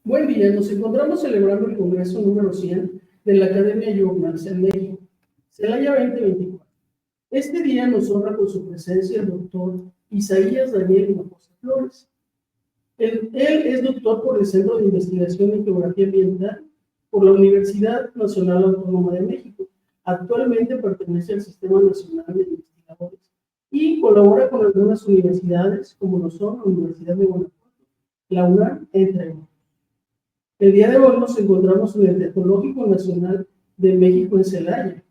Buen día, nos encontramos celebrando el Congreso número 100 de la Academia Journals en México, Celaya 2024. Este día nos honra con su presencia el doctor Isaías Daniel Hinojosa Flores. Él es doctor por el Centro de Investigación en Geografía Ambiental por la Universidad Nacional Autónoma de México. Actualmente pertenece al Sistema Nacional de Investigadores y colabora con algunas universidades, como lo son la Universidad de Guanajuato, la UNAM, entre otros. El día de hoy nos encontramos en el Tecnológico Nacional de México en Celaya.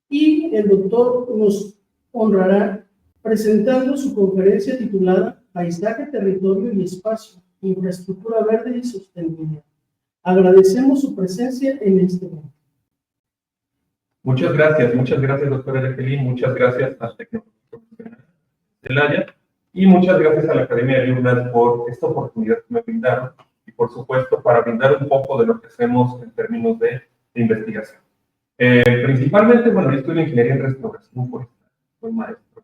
Y el doctor nos honrará presentando su conferencia titulada Paisaje, Territorio y Espacio, Infraestructura Verde y Sostenibilidad. Agradecemos su presencia en este momento. Muchas gracias, doctora Jacqueline, muchas gracias al Tecnológico Nacional de Celaya y muchas gracias a la Academia de Journals por esta oportunidad que me brindaron y por supuesto para brindar un poco de lo que hacemos en términos de investigación. Principalmente, bueno, yo estudio ingeniería en restauración forestal, soy maestro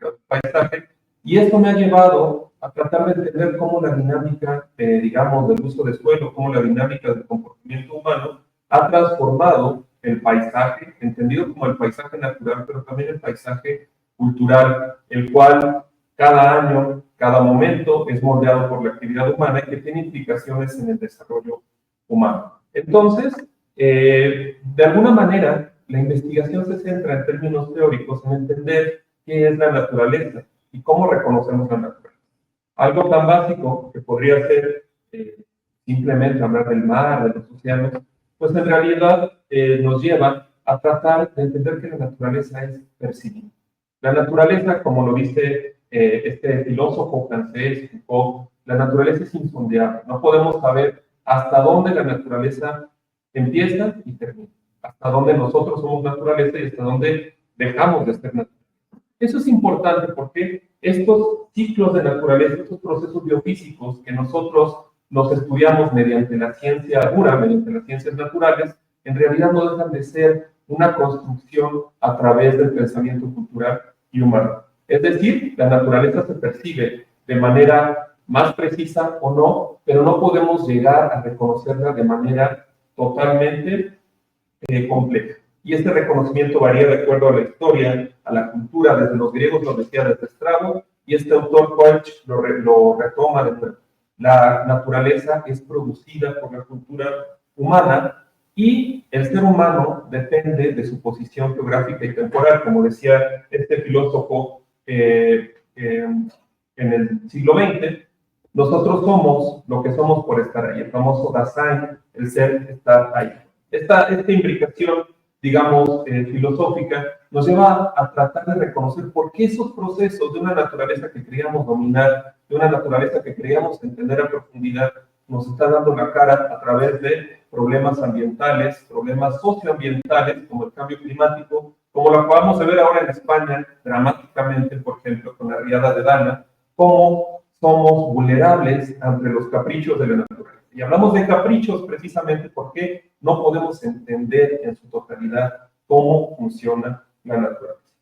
de paisaje, y esto me ha llevado a tratar de entender cómo la dinámica, digamos, del uso de suelo, cómo la dinámica del comportamiento humano ha transformado el paisaje, entendido como el paisaje natural, pero también el paisaje cultural, el cual cada año, cada momento es moldeado por la actividad humana y que tiene implicaciones en el desarrollo humano. Entonces, de alguna manera, la investigación se centra en términos teóricos en entender qué es la naturaleza y cómo reconocemos la naturaleza. Algo tan básico que podría ser simplemente hablar del mar, de los océanos, pues en realidad nos lleva a tratar de entender que la naturaleza es percibida. La naturaleza, como lo dice este filósofo francés, Foucault, la naturaleza es insondeable. No podemos saber hasta dónde la naturaleza empieza y termina, hasta dónde nosotros somos naturaleza y hasta dónde dejamos de ser naturaleza. Eso es importante porque estos ciclos de naturaleza, estos procesos biofísicos que nosotros los estudiamos mediante la ciencia dura, mediante las ciencias naturales, en realidad no dejan de ser una construcción a través del pensamiento cultural y humano. Es decir, la naturaleza se percibe de manera más precisa o no, pero no podemos llegar a reconocerla de manera totalmente compleja. Y este reconocimiento varía de acuerdo a la historia, a la cultura, desde los griegos lo decía desde Estrabo, y este autor Welch lo retoma de nuevo. La naturaleza es producida por la cultura humana y el ser humano depende de su posición geográfica y temporal, como decía este filósofo en el siglo XX. Nosotros somos lo que somos por estar ahí, el famoso Dasein, el ser estar ahí. Esta implicación, digamos, filosófica, nos lleva a tratar de reconocer por qué esos procesos de una naturaleza que creíamos dominar, de una naturaleza que creíamos entender a profundidad, nos está dando la cara a través de problemas ambientales, problemas socioambientales, como el cambio climático, como lo acabamos de ver ahora en España, dramáticamente, por ejemplo, con la riada de Dana, cómo somos vulnerables ante los caprichos de la naturaleza. Y hablamos de caprichos precisamente porque no podemos entender en su totalidad cómo funciona la naturaleza.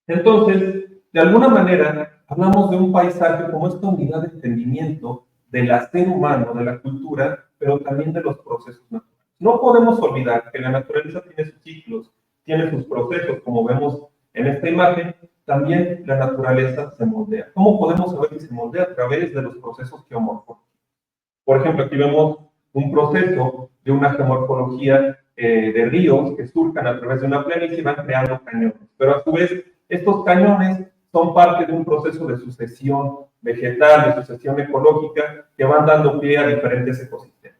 Entonces, de alguna manera, hablamos de un paisaje como esta unidad de entendimiento del ser humano, de la cultura, pero también de los procesos naturales. No podemos olvidar que la naturaleza tiene sus ciclos, tiene sus procesos, como vemos en esta imagen. También la naturaleza se moldea. ¿Cómo podemos saber que se moldea? A través de los procesos geomorfológicos. Por ejemplo, aquí vemos un proceso de una geomorfología de ríos que surcan a través de una planicie y van creando cañones. Pero a su vez, estos cañones son parte de un proceso de sucesión vegetal, de sucesión ecológica, que van dando pie a diferentes ecosistemas.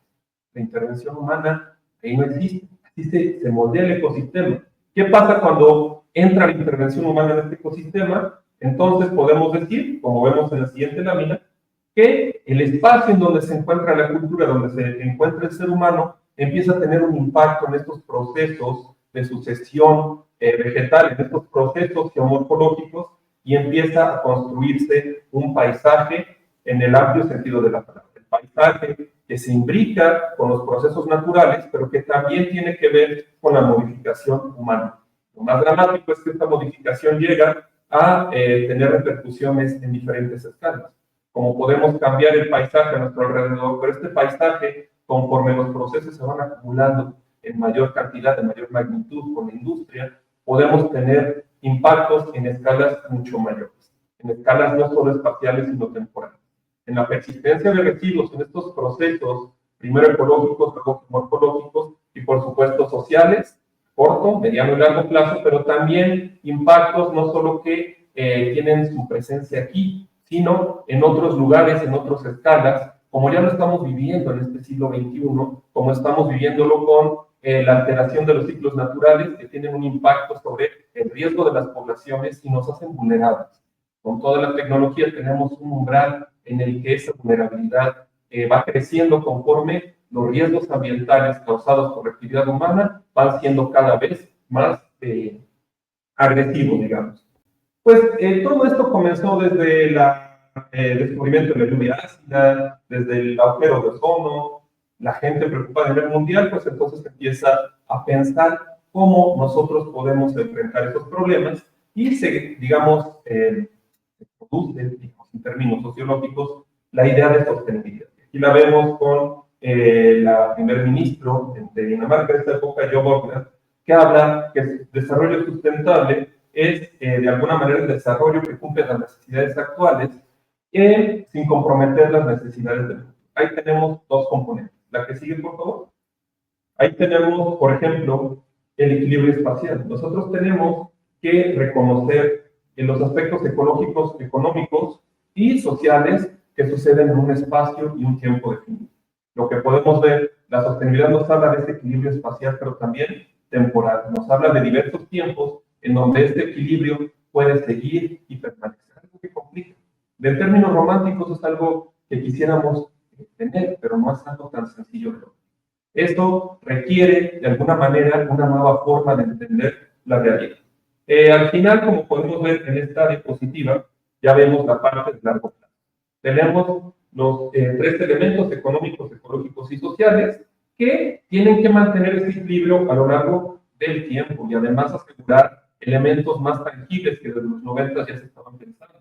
La intervención humana ahí no existe. Así se moldea el ecosistema. ¿Qué pasa cuando entra la intervención humana en este ecosistema? Entonces podemos decir, como vemos en la siguiente lámina, que el espacio en donde se encuentra la cultura, donde se encuentra el ser humano, empieza a tener un impacto en estos procesos de sucesión vegetal, en estos procesos geomorfológicos, y empieza a construirse un paisaje en el amplio sentido de la palabra. El paisaje que se imbrica con los procesos naturales, pero que también tiene que ver con la modificación humana. Lo más dramático es que esta modificación llega a tener repercusiones en diferentes escalas. como podemos cambiar el paisaje a nuestro alrededor, pero este paisaje, conforme los procesos se van acumulando en mayor cantidad, en mayor magnitud con la industria, podemos tener impactos en escalas mucho mayores, en escalas no solo espaciales, sino temporales. En la persistencia de residuos, en estos procesos, primero ecológicos, luego morfológicos y por supuesto sociales, corto, mediano y largo plazo, pero también impactos no solo que tienen su presencia aquí, sino en otros lugares, en otras escalas, como ya lo estamos viviendo en este siglo XXI, como estamos viviéndolo con la alteración de los ciclos naturales, que tienen un impacto sobre el riesgo de las poblaciones y nos hacen vulnerables. Con toda la tecnología tenemos un umbral en el que esa vulnerabilidad va creciendo conforme los riesgos ambientales causados por la actividad humana van siendo cada vez más agresivos, digamos. Pues todo esto comenzó desde el descubrimiento de la lluvia ácida, desde el agujero de ozono. La gente preocupada a nivel mundial, pues entonces empieza a pensar cómo nosotros podemos enfrentar esos problemas y se, digamos, produce, digamos, en términos sociológicos, la idea de sostenibilidad. Aquí la vemos con la primer ministro de Dinamarca de esta época, Jo Borgner, que habla que el desarrollo sustentable es de alguna manera el desarrollo que cumple las necesidades actuales sin comprometer las necesidades del mundo. Ahí tenemos dos componentes. La que sigue, por favor. Ahí tenemos, por ejemplo, el equilibrio espacial. Nosotros tenemos que reconocer en los aspectos ecológicos, económicos y sociales que suceden en un espacio y un tiempo definido. Lo que podemos ver, la sostenibilidad nos habla de este equilibrio espacial, pero también temporal. Nos habla de diversos tiempos en donde este equilibrio puede seguir y permanecer. Algo que complica. En términos románticos es algo que quisiéramos tener, pero no es algo tan sencillo. Esto requiere, de alguna manera, una nueva forma de entender la realidad. Al final, como podemos ver en esta diapositiva, ya vemos la parte de largo plazo. Tenemos los tres elementos económicos, ecológicos y sociales que tienen que mantener ese equilibrio a lo largo del tiempo y además asegurar elementos más tangibles que desde los 90 ya se estaban pensando.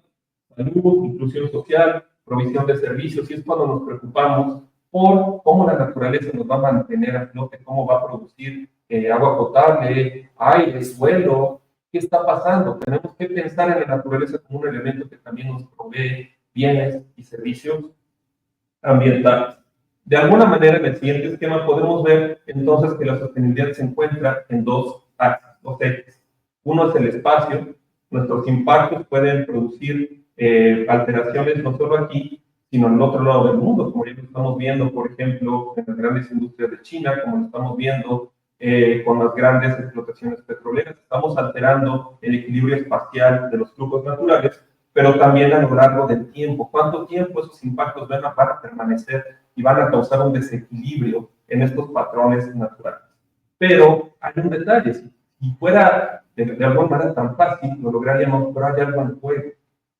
Salud, inclusión social, provisión de servicios, y es cuando nos preocupamos por cómo la naturaleza nos va a mantener a flote, cómo va a producir agua potable, aire, suelo, qué está pasando. Tenemos que pensar en la naturaleza como un elemento que también nos provee bienes y servicios ambientales. De alguna manera, en el siguiente esquema podemos ver entonces que la sostenibilidad se encuentra en dos axis, dos ejes. Uno es el espacio. Nuestros impactos pueden producir alteraciones no solo aquí, sino en el otro lado del mundo, como ya lo estamos viendo, por ejemplo, en las grandes industrias de China, como lo estamos viendo con las grandes explotaciones petroleras. Estamos alterando el equilibrio espacial de los flujos naturales, pero también a lo largo del tiempo. ¿Cuánto tiempo esos impactos van a permanecer y van a causar un desequilibrio en estos patrones naturales? Pero hay un detalle, si fuera de alguna manera tan fácil, lo lograríamos, pero hay algo en juego.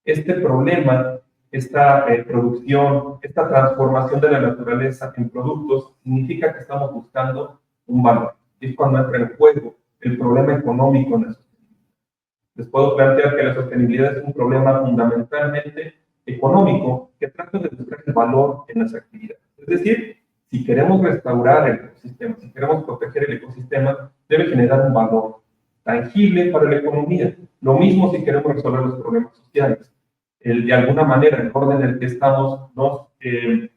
Este problema, esta producción, esta transformación de la naturaleza en productos, significa que estamos buscando un valor. Es cuando entra en juego el problema económico en la sostenibilidad. Les puedo plantear que la sostenibilidad es un problema fundamentalmente económico que trata de buscar el valor en las actividades. Es decir, si queremos restaurar el ecosistema, si queremos proteger el ecosistema, debe generar un valor tangible para la economía. Lo mismo si queremos resolver los problemas sociales. De alguna manera, el orden en el que estamos nos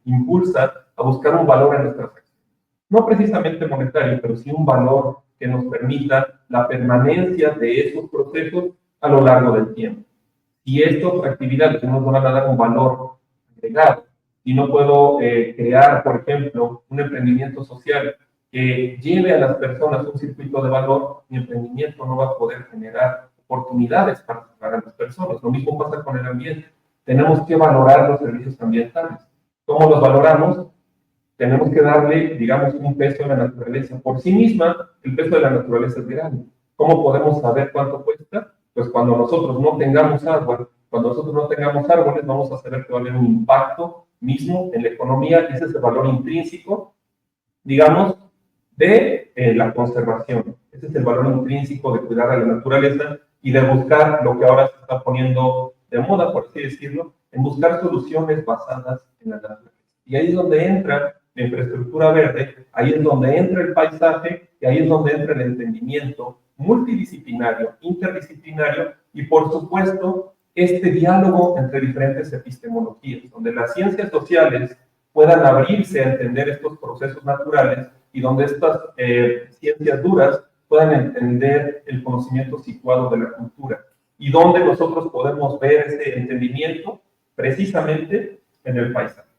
impulsa a buscar un valor en nuestras acciones. No precisamente monetario, pero sí un valor que nos permita la permanencia de estos procesos a lo largo del tiempo. Si estas actividades nos van a dar un valor agregado, y no puedo crear, por ejemplo, un emprendimiento social que lleve a las personas un circuito de valor, mi emprendimiento no va a poder generar oportunidades para las personas. Lo mismo pasa con el ambiente. Tenemos que valorar los servicios ambientales. ¿Cómo los valoramos? Tenemos que darle, digamos, un peso a la naturaleza. Por sí misma, el peso de la naturaleza es grande. ¿Cómo podemos saber cuánto cuesta? Pues cuando nosotros no tengamos agua, cuando nosotros no tengamos árboles, vamos a saber que va a haber un impacto mismo en la economía. Ese es el valor intrínseco, digamos, de la conservación. Ese es el valor intrínseco de cuidar a la naturaleza y de buscar lo que ahora se está poniendo de moda, por así decirlo, en buscar soluciones basadas en la naturaleza. Y ahí es donde entra la infraestructura verde, ahí es donde entra el paisaje, y ahí es donde entra el entendimiento multidisciplinario, interdisciplinario, y por supuesto, este diálogo entre diferentes epistemologías, donde las ciencias sociales puedan abrirse a entender estos procesos naturales y donde estas ciencias duras puedan entender el conocimiento situado de la cultura y donde nosotros podemos ver ese entendimiento precisamente en el paisaje.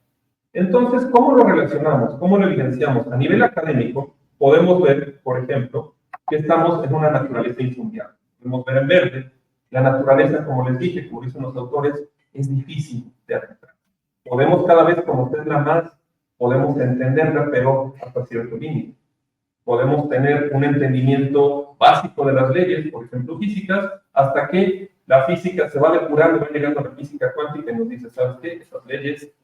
Entonces, ¿cómo lo relacionamos? ¿Cómo lo evidenciamos? A nivel académico, podemos ver, por ejemplo, que estamos en una naturaleza insondable. Podemos ver en verde. La naturaleza, como les dije, como dicen los autores, es difícil de adentrar. Podemos cada vez conocerla más, podemos entenderla, pero hasta cierto límite. Podemos tener un entendimiento básico de las leyes, por ejemplo, físicas, hasta que la física se va depurando, va llegando a la física cuántica y nos dice, ¿sabes qué? Esas leyes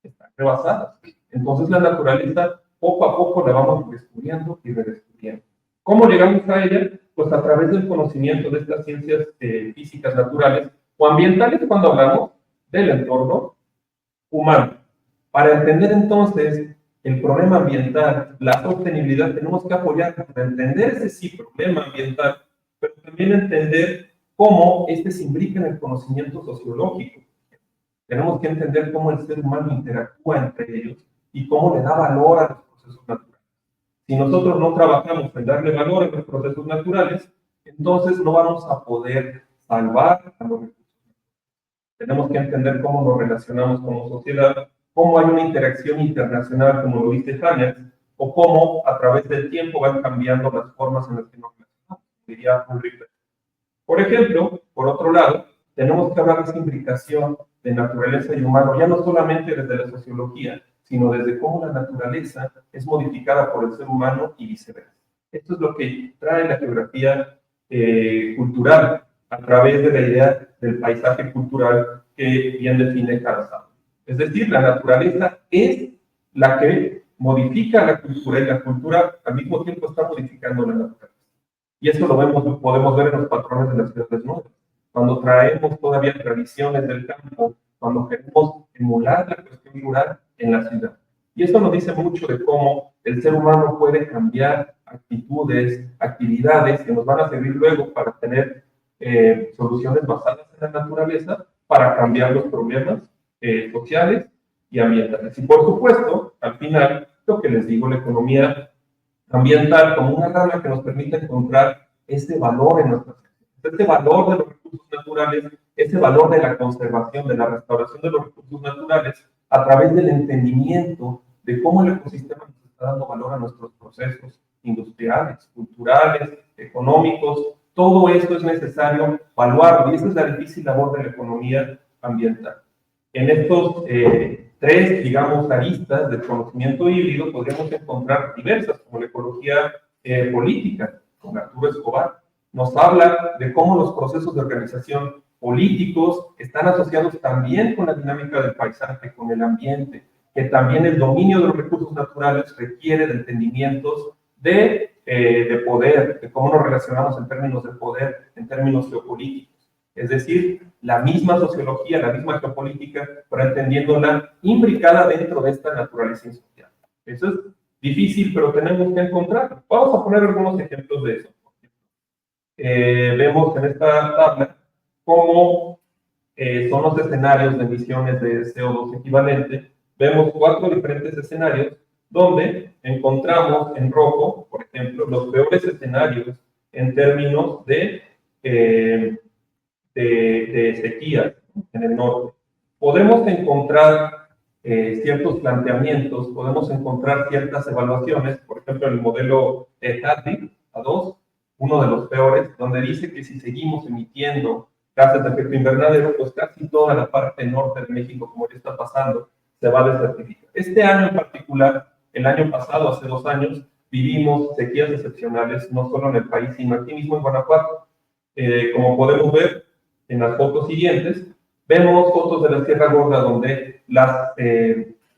están rebasadas. Entonces la naturaleza, poco a poco la vamos descubriendo y redescubriendo. ¿Cómo llegamos a ella? Pues a través del conocimiento de estas ciencias físicas naturales o ambientales cuando hablamos del entorno humano. Para entender entonces el problema ambiental, la sostenibilidad, tenemos que apoyar para entender ese sí problema ambiental, pero también entender cómo este se imbrica en el conocimiento sociológico. Tenemos que entender cómo el ser humano interactúa entre ellos y cómo le da valor a los procesos naturales. Si nosotros no trabajamos en darle valor a los procesos naturales, entonces no vamos a poder salvar a los recursos. Tenemos que entender cómo nos relacionamos como sociedad, cómo hay una interacción internacional, como lo dice Hannes, o cómo a través del tiempo van cambiando las formas en las que nos relacionamos, diría Ulrich. Por ejemplo, por otro lado, tenemos que hablar de esa imbricación de naturaleza y humano, ya no solamente desde la sociología, sino desde cómo la naturaleza es modificada por el ser humano y viceversa. Esto es lo que trae la geografía cultural a través de la idea del paisaje cultural que bien define Carl Sagan. Es decir, la naturaleza es la que modifica la cultura y la cultura al mismo tiempo está modificando la naturaleza. Y esto lo podemos ver en los patrones de las ciudades nuevas. Cuando traemos todavía tradiciones del campo, cuando queremos emular la cuestión rural en la ciudad. Y esto nos dice mucho de cómo el ser humano puede cambiar actitudes, actividades que nos van a servir luego para tener soluciones basadas en la naturaleza para cambiar los problemas sociales y ambientales. Y por supuesto, al final, lo que les digo, la economía ambiental como una rama que nos permite encontrar este valor en nuestras acciones, este valor de los recursos naturales, ese valor de la conservación, de la restauración de los recursos naturales, a través del entendimiento de cómo el ecosistema nos está dando valor a nuestros procesos industriales, culturales, económicos. Todo esto es necesario evaluarlo y esa es la difícil labor de la economía ambiental. En estos tres, digamos, aristas del conocimiento híbrido podríamos encontrar diversas, como la ecología política, con Arturo Escobar. Nos habla de cómo los procesos de organización políticos están asociados también con la dinámica del paisaje, con el ambiente, que también el dominio de los recursos naturales requiere de entendimientos de poder, de cómo nos relacionamos en términos de poder, en términos geopolíticos. Es decir, la misma sociología, la misma geopolítica, pero entendiéndola imbricada dentro de esta naturaleza social. Eso es difícil, pero tenemos que encontrarlo. Vamos a poner algunos ejemplos de eso. Vemos en esta tabla cómo son los escenarios de emisiones de CO2 equivalente. Vemos 4 diferentes escenarios donde encontramos en rojo, por ejemplo, los peores escenarios en términos de sequía en el norte. Podemos encontrar ciertos planteamientos, podemos encontrar ciertas evaluaciones, por ejemplo, el modelo Hadley A2, uno de los peores, donde dice que si seguimos emitiendo gases de efecto invernadero, pues casi toda la parte norte de México, como ya está pasando, se va a desertificar. Este año en particular, el año pasado, hace 2 años, vivimos sequías excepcionales, no solo en el país, sino aquí mismo en Guanajuato. Como podemos ver en las fotos siguientes, vemos fotos de la Sierra Gorda donde las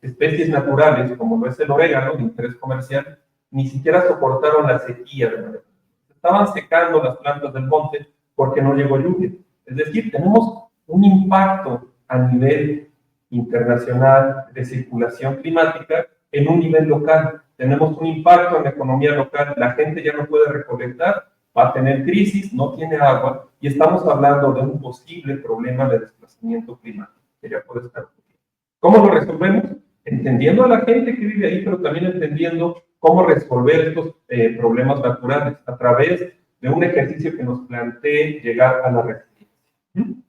especies naturales, como lo es el orégano de interés comercial, ni siquiera soportaron la sequía de manera. Estaban secando las plantas del monte porque no llegó lluvia. Es decir, tenemos un impacto a nivel internacional de circulación climática en un nivel local. Tenemos un impacto en la economía local, la gente ya no puede recolectar, va a tener crisis, no tiene agua, y estamos hablando de un posible problema de desplazamiento climático, que ya puede estar ocurriendo. ¿Cómo lo resolvemos? Entendiendo a la gente que vive ahí, pero también entendiendo cómo resolver estos problemas naturales a través de un ejercicio que nos plantee llegar a la resiliencia.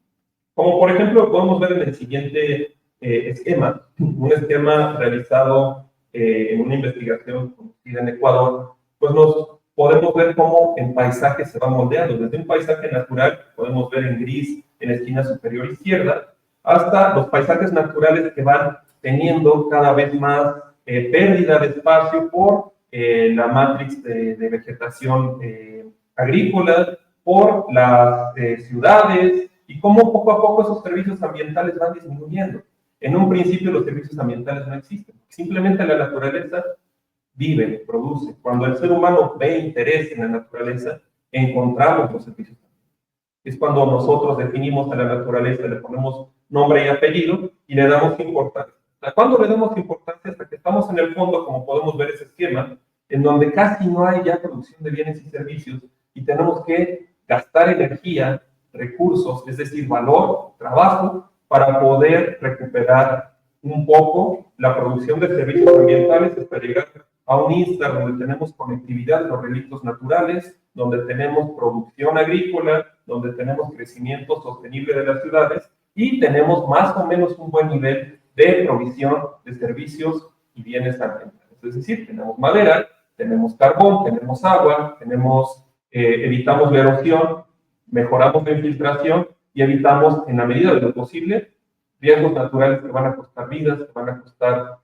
Como por ejemplo podemos ver en el siguiente esquema, un esquema realizado en una investigación conducida en Ecuador, pues nos podemos ver cómo en paisaje se va moldeando, desde un paisaje natural, podemos ver en gris en la esquina superior izquierda, hasta los paisajes naturales que van teniendo cada vez más pérdida de espacio por la matriz de vegetación agrícola, por las ciudades, y cómo poco a poco esos servicios ambientales van disminuyendo. En un principio los servicios ambientales no existen, simplemente la naturaleza vive, produce. Cuando el ser humano ve interés en la naturaleza, encontramos los servicios. Es cuando nosotros definimos a la naturaleza, le ponemos nombre y apellido y le damos importancia. ¿Cuándo le damos importancia? Hasta que estamos en el fondo, como podemos ver ese esquema, en donde casi no hay ya producción de bienes y servicios y tenemos que gastar energía, recursos, es decir, valor, trabajo, para poder recuperar un poco la producción de servicios ambientales hasta llegar a un INSTAR donde tenemos conectividad de los relictos naturales, donde tenemos producción agrícola, donde tenemos crecimiento sostenible de las ciudades y tenemos más o menos un buen nivel de provisión de servicios y bienes ambientales. Es decir, tenemos madera, tenemos carbón, tenemos agua, evitamos la erosión, mejoramos la infiltración y evitamos, en la medida de lo posible, riesgos naturales que van a costar vidas, que van a costar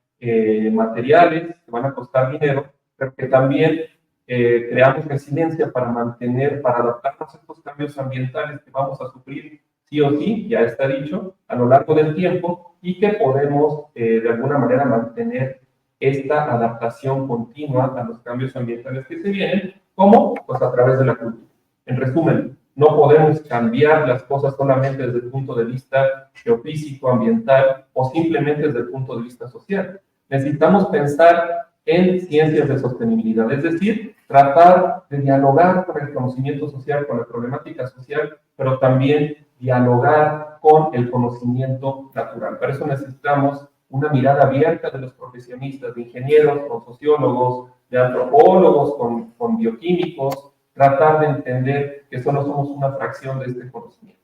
materiales, que van a costar dinero, pero que también creamos resiliencia para para adaptarnos a estos cambios ambientales que vamos a sufrir sí o sí, ya está dicho, a lo largo del tiempo, y que podemos de alguna manera mantener esta adaptación continua a los cambios ambientales que se vienen, ¿cómo? Pues a través de la cultura. En resumen, no podemos cambiar las cosas solamente desde el punto de vista geofísico, ambiental o simplemente desde el punto de vista social. Necesitamos pensar en ciencias de sostenibilidad, es decir, tratar de dialogar con el conocimiento social, con la problemática social, pero también dialogar con el conocimiento natural. Para eso necesitamos una mirada abierta de los profesionistas, de ingenieros, con sociólogos, de antropólogos, con bioquímicos, tratar de entender que solo somos una fracción de este conocimiento.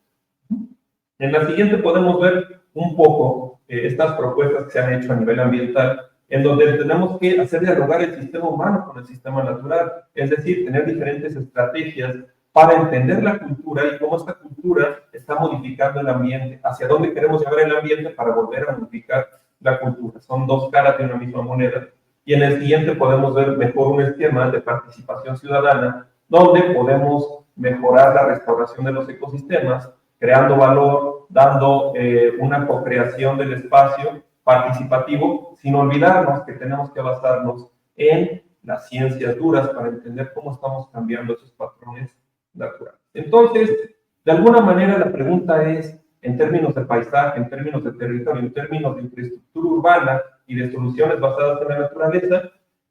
En la siguiente podemos ver un poco estas propuestas que se han hecho a nivel ambiental, en donde tenemos que hacer dialogar el sistema humano con el sistema natural, es decir, tener diferentes estrategias para entender la cultura y cómo esta cultura está modificando el ambiente, hacia dónde queremos llevar el ambiente para volver a modificar la cultura. Son dos caras de una misma moneda. Y en el siguiente podemos ver mejor un esquema de participación ciudadana, donde podemos mejorar la restauración de los ecosistemas, creando valor, dando una co-creación del espacio participativo, sin olvidarnos que tenemos que basarnos en las ciencias duras para entender cómo estamos cambiando esos patrones naturales. Entonces, de alguna manera la pregunta es, en términos de paisaje, en términos de territorio, en términos de infraestructura urbana y de soluciones basadas en la naturaleza,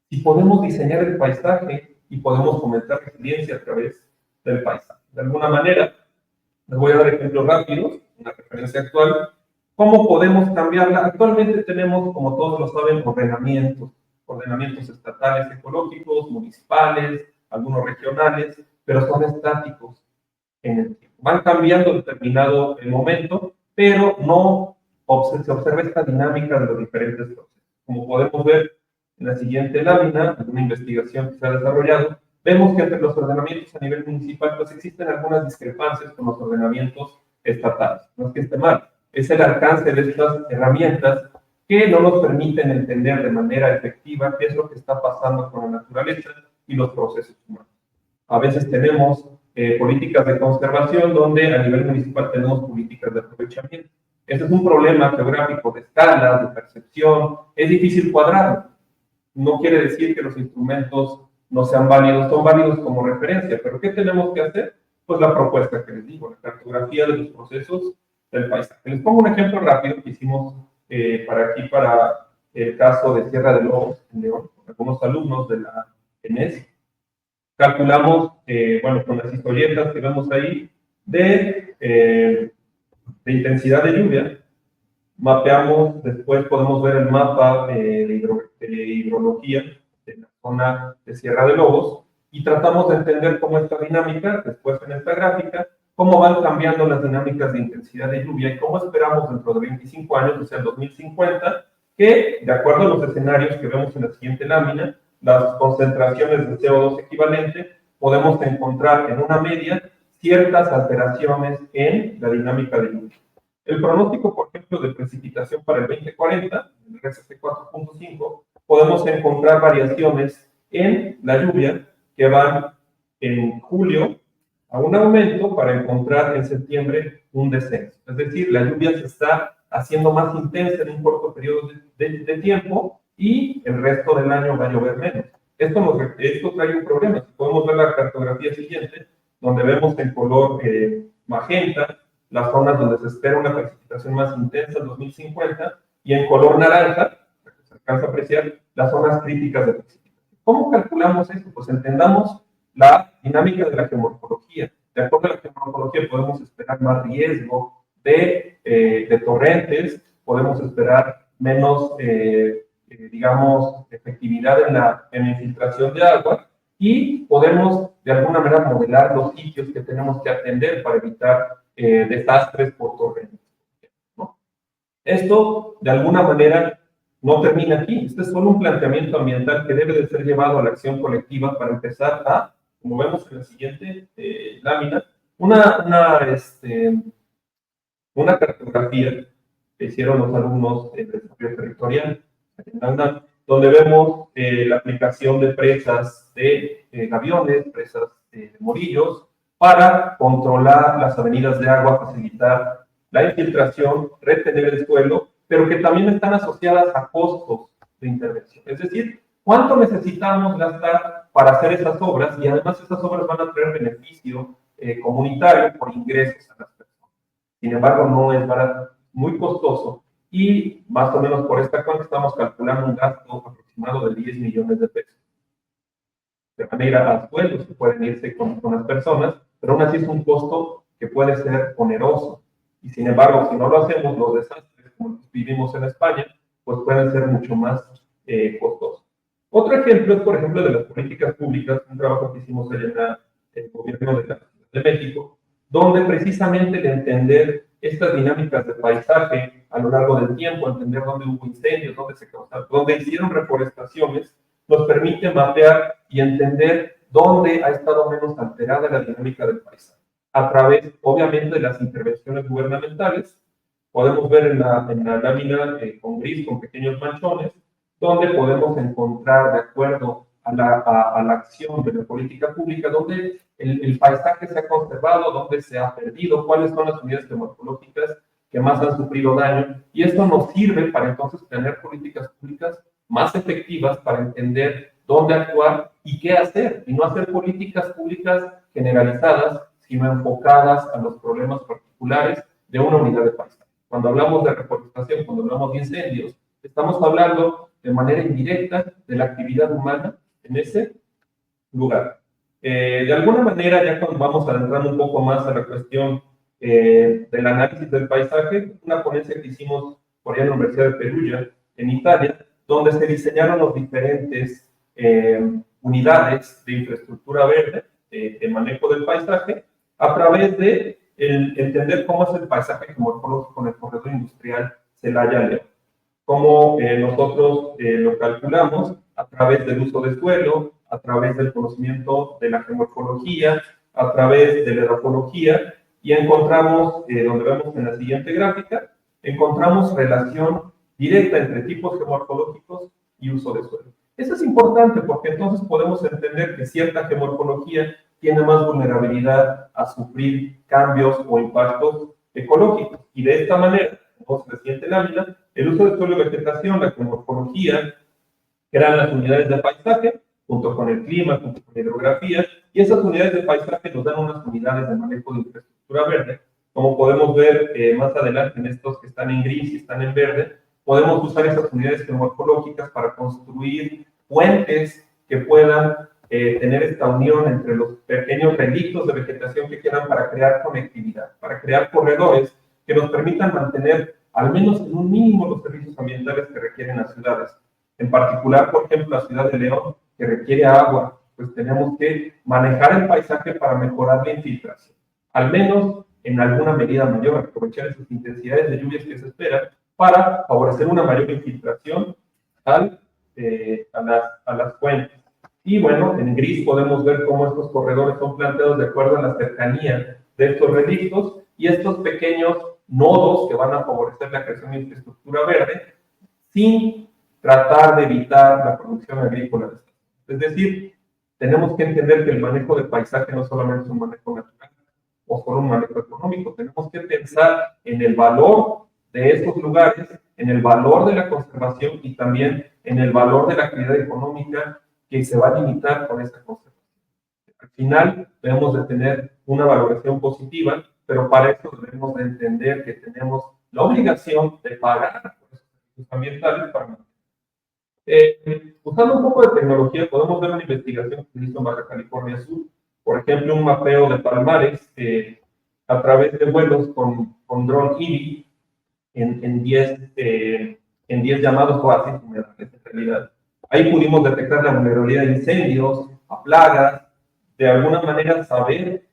si podemos diseñar el paisaje y podemos fomentar resiliencia a través del paisaje. De alguna manera, les voy a dar ejemplos rápidos, una referencia actual. ¿Cómo podemos cambiarla? Actualmente tenemos, como todos lo saben, ordenamientos estatales ecológicos, municipales, algunos regionales, pero son estáticos en el tiempo. Van cambiando en determinado momento, pero no se observa esta dinámica de los diferentes procesos. Como podemos ver en la siguiente lámina, en una investigación que se ha desarrollado, vemos que entre los ordenamientos a nivel municipal pues existen algunas discrepancias con los ordenamientos estatales. No es que esté mal, es el alcance de estas herramientas que no nos permiten entender de manera efectiva qué es lo que está pasando con la naturaleza y los procesos humanos. A veces tenemos políticas de conservación donde a nivel municipal tenemos políticas de aprovechamiento. Este es un problema geográfico de escala, de percepción, es difícil cuadrarlo. No quiere decir que los instrumentos no sean válidos, son válidos como referencia, pero ¿qué tenemos que hacer? Pues la propuesta que les digo, la cartografía de los procesos del paisaje. Les pongo un ejemplo rápido que hicimos para el caso de Sierra de Lobos, en León, con algunos alumnos de la ENES. Calculamos, con las historietas que vemos ahí, de intensidad de lluvia. Mapeamos, después podemos ver el mapa de hidrología de la zona de Sierra de Lobos y tratamos de entender cómo esta dinámica, después en esta gráfica, cómo van cambiando las dinámicas de intensidad de lluvia y cómo esperamos dentro de 25 años, o sea, el 2050, que, de acuerdo a los escenarios que vemos en la siguiente lámina, las concentraciones de CO2 equivalente, podemos encontrar en una media ciertas alteraciones en la dinámica de lluvia. El pronóstico, por ejemplo, de precipitación para el 2040, en el RCC 4.5, podemos encontrar variaciones en la lluvia que van en julio a un aumento para encontrar en septiembre un descenso. Es decir, la lluvia se está haciendo más intensa en un corto periodo de tiempo y el resto del año va a llover menos. Esto trae un problema. Si podemos ver la cartografía siguiente, donde vemos en color magenta las zonas donde se espera una precipitación más intensa en 2050 y en color naranja, que se alcanza a apreciar, las zonas críticas de precipitación. ¿Cómo calculamos esto? Pues entendamos la dinámica de la geomorfología. De acuerdo a la geomorfología podemos esperar más riesgo de torrentes, podemos esperar menos, efectividad en la infiltración de agua y podemos de alguna manera modelar los sitios que tenemos que atender para evitar desastres por torrentes, ¿no? Esto, de alguna manera, no termina aquí. Este es solo un planteamiento ambiental que debe de ser llevado a la acción colectiva para empezar a, como vemos en la siguiente lámina, una cartografía que hicieron los alumnos del desarrollo territorial, donde vemos la aplicación de presas de gaviones, presas de morillos, para controlar las avenidas de agua, facilitar la infiltración, retener el suelo, pero que también están asociadas a costos de intervención. Es decir, ¿cuánto necesitamos gastar para hacer esas obras? Y además esas obras van a traer beneficio comunitario por ingresos a las personas. Sin embargo, no es barato, muy costoso, y más o menos por esta cuenta estamos calculando un gasto aproximado de 10 millones de pesos. De manera a sueldos que pueden irse con las personas, pero aún así es un costo que puede ser oneroso. Y sin embargo, si no lo hacemos, los desastres como los vivimos en España, pues pueden ser mucho más costosos. Otro ejemplo es, por ejemplo, de las políticas públicas, un trabajo que hicimos allá en el gobierno de la Ciudad de México, donde precisamente el entender estas dinámicas de paisaje a lo largo del tiempo, entender dónde hubo incendios, dónde se causaron, dónde hicieron reforestaciones, nos permite mapear y entender dónde ha estado menos alterada la dinámica del paisaje. A través, obviamente, de las intervenciones gubernamentales, podemos ver en la lámina con gris, con pequeños manchones, donde podemos encontrar, de acuerdo a la acción de la política pública, donde el paisaje se ha conservado, donde se ha perdido, cuáles son las unidades geomorfológicas que más han sufrido daño, y esto nos sirve para entonces tener políticas públicas más efectivas para entender dónde actuar y qué hacer, y no hacer políticas públicas generalizadas, sino enfocadas a los problemas particulares de una unidad de paisaje. Cuando hablamos de reforestación, cuando hablamos de incendios, estamos hablando de manera indirecta de la actividad humana en ese lugar. De alguna manera, ya cuando vamos adentrando un poco más a la cuestión del análisis del paisaje, una ponencia que hicimos por allá en la Universidad de Perugia, en Italia, donde se diseñaron los diferentes unidades de infraestructura verde, de manejo del paisaje, a través de entender cómo es el paisaje geomorfológico en el corredor industrial Celaya-León. Cómo nosotros lo calculamos a través del uso de suelo, a través del conocimiento de la geomorfología, a través de la edafología, y encontramos, donde vemos en la siguiente gráfica, encontramos relación directa entre tipos geomorfológicos y uso de suelo. Eso es importante porque entonces podemos entender que cierta geomorfología tiene más vulnerabilidad a sufrir cambios o impactos ecológicos. Y de esta manera, como en la siguiente lámina, el uso de suelo y vegetación, la geomorfología, crean las unidades de paisaje, junto con el clima, junto con la hidrografía, y esas unidades de paisaje nos dan unas unidades de manejo de infraestructura verde, Como podemos ver más adelante en estos que están en gris y están en verde, podemos usar esas unidades geomorfológicas para construir puentes que puedan tener esta unión entre los pequeños relictos de vegetación que quedan para crear conectividad, para crear corredores que nos permitan mantener al menos en un mínimo los servicios ambientales que requieren las ciudades. En particular, por ejemplo, la ciudad de León, que requiere agua, pues tenemos que manejar el paisaje para mejorar la infiltración. Al menos en alguna medida mayor, aprovechar esas intensidades de lluvias que se esperan para favorecer una mayor infiltración a las fuentes. Y bueno, en gris podemos ver cómo estos corredores son planteados de acuerdo a la cercanía de estos relictos y estos pequeños nodos que van a favorecer la creación de infraestructura verde sin tratar de evitar la producción agrícola. Es decir, tenemos que entender que el manejo del paisaje no solamente es un manejo natural o solo un manejo económico, tenemos que pensar en el valor de estos lugares, en el valor de la conservación y también en el valor de la actividad económica que se va a limitar con esta conservación. Al final debemos de tener una valoración positiva, pero para eso debemos de entender que tenemos la obligación de pagar por los servicios ambientales para mantener. Usando un poco de tecnología, podemos ver una investigación que se hizo en Baja California Sur, por ejemplo, un mapeo de palmares a través de vuelos con dron IBI en 10 llamados oasis humedales, en realidad. Ahí pudimos detectar la vulnerabilidad de incendios, a plagas, de alguna manera saber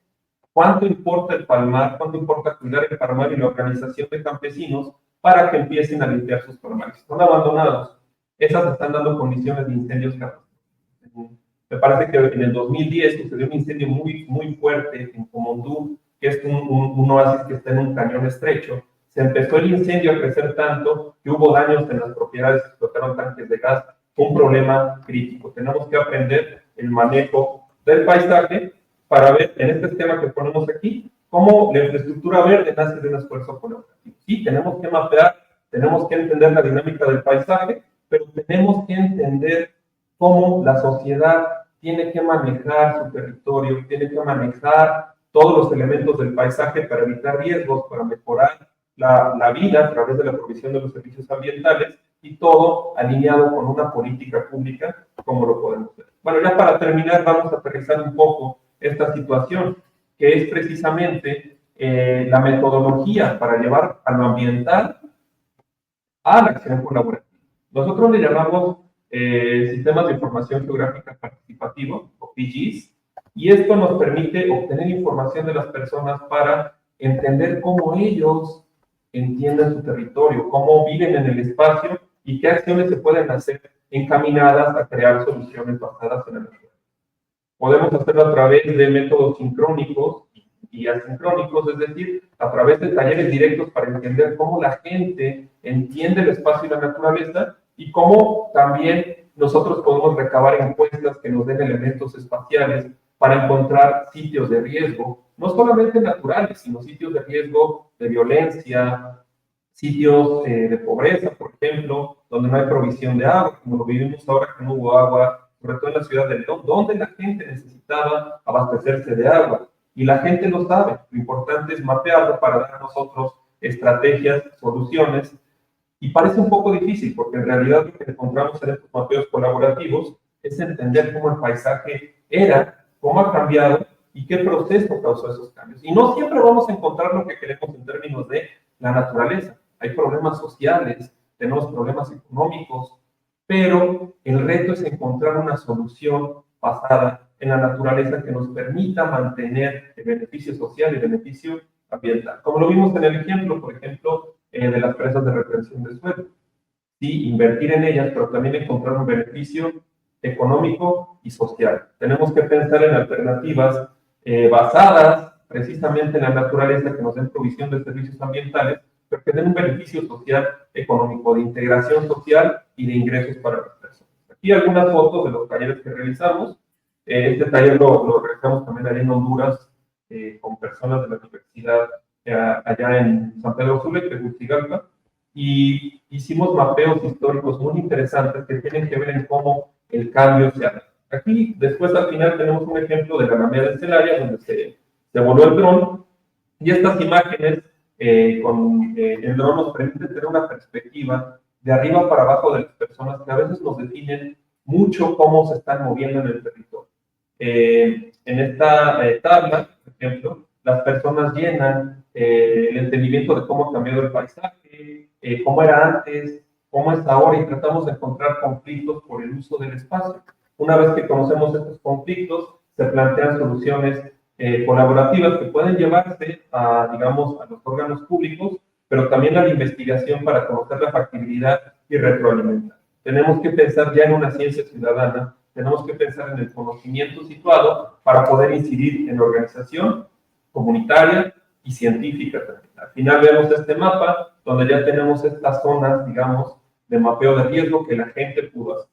cuánto importa el palmar, cuánto importa cuidar el palmar y la organización de campesinos para que empiecen a limpiar sus palmares. Están abandonados. Esas están dando condiciones de incendios catastróficos. Me parece que en el 2010 sucedió un incendio muy fuerte en Comondú, que es un oasis que está en un cañón estrecho. Se empezó el incendio a crecer tanto que hubo daños en las propiedades, explotaron tanques de gas. Fue un problema crítico. Tenemos que aprender el manejo del paisaje para ver en este esquema que ponemos aquí cómo la infraestructura verde nace de un esfuerzo colaborativo. Sí, tenemos que mapear, tenemos que entender la dinámica del paisaje, pero tenemos que entender cómo la sociedad tiene que manejar su territorio, tiene que manejar todos los elementos del paisaje para evitar riesgos, para mejorar la vida a través de la provisión de los servicios ambientales y todo alineado con una política pública como lo podemos ver. Bueno, ya para terminar vamos a aterrizar un poco esta situación, que es precisamente la metodología para llevar a lo ambiental a la acción colaborativa. Nosotros le llamamos Sistemas de Información Geográfica Participativo, o PGIS, y esto nos permite obtener información de las personas para entender cómo ellos entienden su territorio, cómo viven en el espacio y qué acciones se pueden hacer encaminadas a crear soluciones basadas en la naturaleza. Podemos hacerlo a través de métodos sincrónicos y asincrónicos, es decir, a través de talleres directos para entender cómo la gente entiende el espacio y la naturaleza y cómo también nosotros podemos recabar encuestas que nos den elementos espaciales para encontrar sitios de riesgo, no solamente naturales, sino sitios de riesgo de violencia, sitios de pobreza, por ejemplo, donde no hay provisión de agua, como lo vivimos ahora que no hubo agua, sobre todo en la ciudad de León, donde la gente necesitaba abastecerse de agua. Y la gente lo sabe, lo importante es mapearlo para dar a nosotros estrategias, soluciones, y parece un poco difícil, porque en realidad lo que encontramos en estos mapeos colaborativos es entender cómo el paisaje era, cómo ha cambiado y qué proceso causó esos cambios. Y no siempre vamos a encontrar lo que queremos en términos de la naturaleza. Hay problemas sociales, tenemos problemas económicos, pero el reto es encontrar una solución basada en la naturaleza que nos permita mantener el beneficio social y el beneficio ambiental. Como lo vimos en el ejemplo, por ejemplo, de las presas de retención de suelo. Sí, invertir en ellas, pero también encontrar un beneficio económico y social. Tenemos que pensar en alternativas basadas precisamente en la naturaleza que nos den provisión de servicios ambientales, pero que den un beneficio social económico, de integración social y de ingresos para las personas. Aquí algunas fotos de los talleres que realizamos. Este taller lo realizamos también allá en Honduras con personas de la universidad allá en San Pedro Sula y Tegucigalpa, y hicimos mapeos históricos muy interesantes que tienen que ver en cómo el cambio se hace. Aquí, después al final tenemos un ejemplo de la Alameda de Celaya, donde se voló el dron Y estas imágenes el dron nos permite tener una perspectiva de arriba para abajo de las personas que a veces nos definen mucho cómo se están moviendo en el territorio. En esta tabla, por ejemplo, las personas llenan el entendimiento de cómo ha cambiado el paisaje, cómo era antes, cómo es ahora, y tratamos de encontrar conflictos por el uso del espacio. Una vez que conocemos estos conflictos, se plantean soluciones colaborativas que pueden llevarse a, digamos, a los órganos públicos, pero también a la investigación para conocer la factibilidad y retroalimentar. Tenemos que pensar ya en una ciencia ciudadana, tenemos que pensar en el conocimiento situado para poder incidir en la organización comunitaria y científica también. Al final vemos este mapa donde ya tenemos estas zonas, digamos, de mapeo de riesgo que la gente pudo hacer.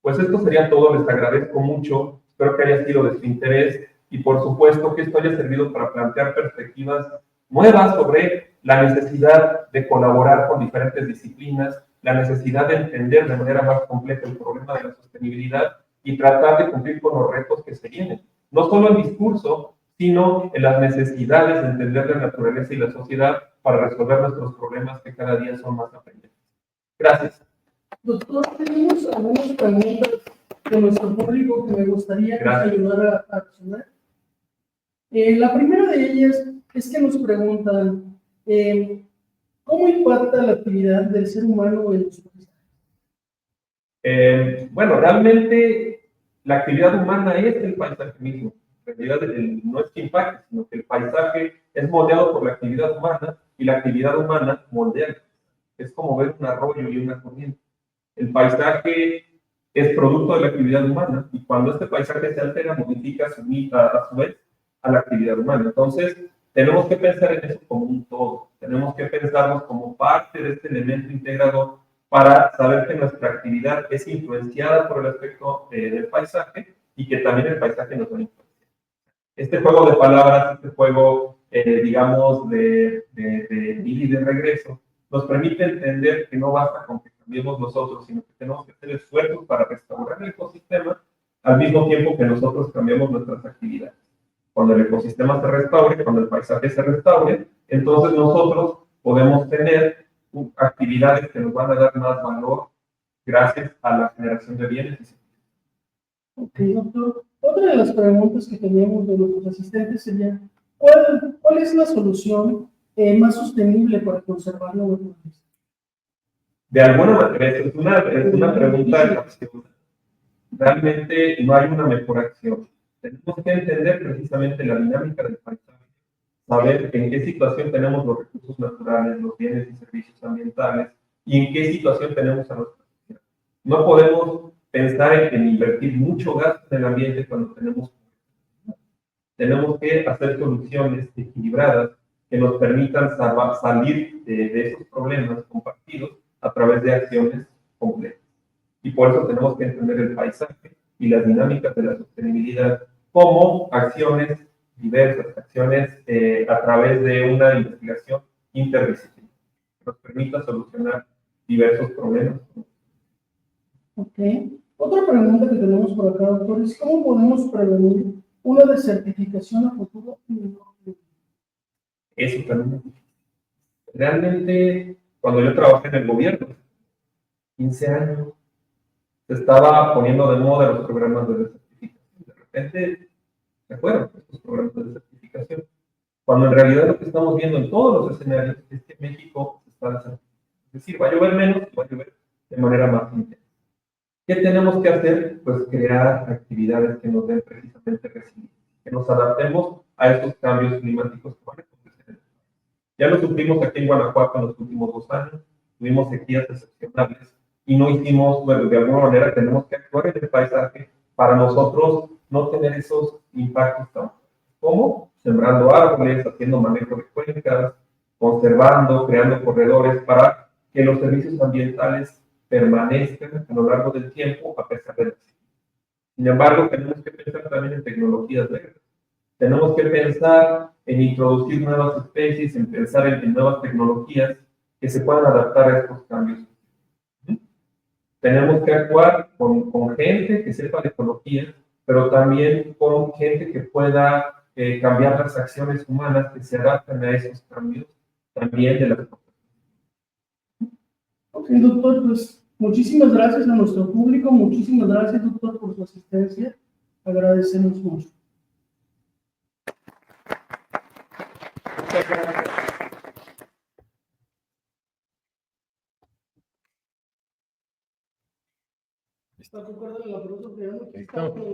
Pues esto sería todo, les agradezco mucho, espero que haya sido de su interés y por supuesto que esto haya servido para plantear perspectivas nuevas sobre la necesidad de colaborar con diferentes disciplinas, la necesidad de entender de manera más compleja el problema de la sostenibilidad y tratar de cumplir con los retos que se vienen, no solo en discurso, sino en las necesidades de entender la naturaleza y la sociedad para resolver nuestros problemas que cada día son más apremiantes. Gracias. Doctor, tenemos algunas preguntas de nuestro público que me gustaría que nos ayudara a resolver. La primera de ellas es que nos preguntan ¿cómo impacta la actividad del ser humano en los paisajes? Bueno, realmente la actividad humana es el paisaje mismo. En realidad no es que impacte, sino que el paisaje es moldeado por la actividad humana y la actividad humana moldea. Es como ver un arroyo y una corriente. El paisaje es producto de la actividad humana y cuando este paisaje se altera, modifica a su vez a la actividad humana. Entonces, tenemos que pensar en eso como un todo. Tenemos que pensarnos como parte de este elemento integrador para saber que nuestra actividad es influenciada por el aspecto del paisaje y que también el paisaje nos va a influenciar. Este juego de palabras, este juego, digamos, de ir y de regreso, nos permite entender que no basta con que cambiemos nosotros, sino que tenemos que hacer esfuerzos para restaurar el ecosistema al mismo tiempo que nosotros cambiamos nuestras actividades. Cuando el ecosistema se restaure, cuando el paisaje se restaure, entonces nosotros podemos tener actividades que nos van a dar más valor gracias a la generación de bienes y servicios. Ok, doctor. Otra de las preguntas que teníamos de nuestros asistentes sería, ¿cuál es la solución más sostenible para conservar la naturaleza? De alguna manera, es una pregunta capciosa. Realmente no hay una mejor acción. Tenemos que entender precisamente la dinámica del paisaje, saber en qué situación tenemos los recursos naturales, los bienes y servicios ambientales, y en qué situación tenemos a nuestra sociedad. No podemos pensar en invertir mucho gasto en el ambiente cuando tenemos que hacer soluciones equilibradas que nos permitan salir de esos problemas compartidos a través de acciones completas. Y por eso tenemos que entender el paisaje y las dinámicas de la sostenibilidad como acciones diversas, acciones a través de una investigación interdisciplinaria que nos permita solucionar diversos problemas. Ok. Otra pregunta que tenemos por acá, doctor, es ¿cómo podemos prevenir una desertificación a futuro? Eso también. Realmente, cuando yo trabajé en el gobierno, 15 años, se estaba poniendo de moda los programas de desertificación. De repente, se fueron estos programas de desertificación. Cuando en realidad lo que estamos viendo en todos los escenarios es que México se está desertificando. Es decir, va a llover menos y va a llover de manera más intensa. ¿Qué tenemos que hacer? Pues crear actividades que nos den precisamente resiliencia, que nos adaptemos a estos cambios climáticos que van a acontecer. Ya lo sufrimos aquí en Guanajuato en los últimos 2 años, tuvimos sequías excepcionales y no hicimos, bueno, de alguna manera tenemos que actuar en el paisaje para nosotros no tener esos impactos tan fuertes. ¿Cómo? Sembrando árboles, haciendo manejo de cuencas, conservando, creando corredores para que los servicios ambientales permanezcan a lo largo del tiempo a pesar de la sequía. Sin embargo, tenemos que pensar también en tecnologías verdes. Tenemos que pensar en introducir nuevas especies, en pensar en nuevas tecnologías que se puedan adaptar a estos cambios. Tenemos que actuar con gente que sepa de ecología, pero también con gente que pueda cambiar las acciones humanas que se adaptan a esos cambios también de las. Ok, doctor, pues muchísimas gracias a nuestro público, muchísimas gracias, doctor, por su asistencia. Agradecemos mucho. Está concordando la pregunta que ya no